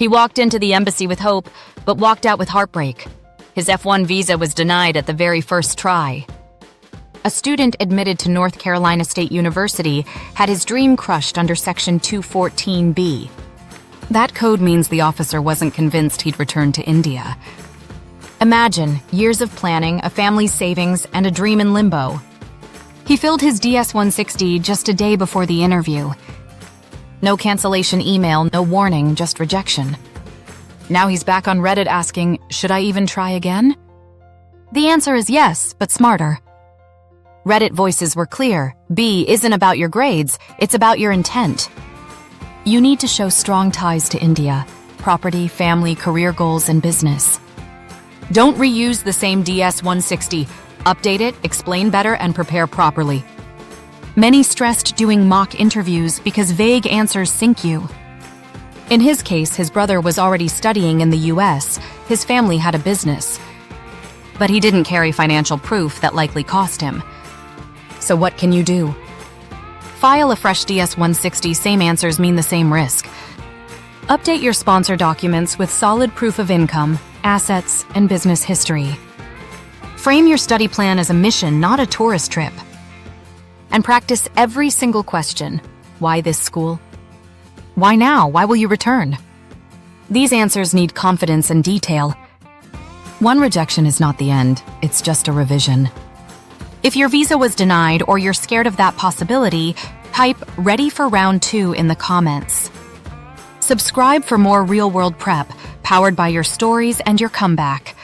He walked into the embassy with hope, but walked out with heartbreak. His F-1 visa was denied at the very first try. A student admitted to North Carolina State University had his dream crushed under Section 214B. That code means the officer wasn't convinced he'd return to India. Imagine years of planning, a family's savings, and a dream in limbo. He filled his DS-160 just a day before the interview. No cancellation email, no warning, just rejection. Now he's back on Reddit asking, should I even try again? The answer is yes, but smarter. Reddit voices were clear. B isn't about your grades, it's about your intent. You need to show strong ties to India: property, family, career goals, and business. Don't reuse the same DS-160. Update it, explain better, and prepare properly. Many stressed doing mock interviews because vague answers sink you. In his case, his brother was already studying in the US. His family had a business. But he didn't carry financial proof that likely cost him. So what can you do? File a fresh DS-160, same answers mean the same risk. Update your sponsor documents with solid proof of income, assets, and business history. Frame your study plan as a mission, not a tourist trip. And practice every single question. Why this school? Why now? Why will you return? These answers need confidence and detail. One rejection is not the end, it's just a revision. If your visa was denied or you're scared of that possibility, type "ready for round 2" in the comments. Subscribe for more real-world prep, powered by your stories and your comeback.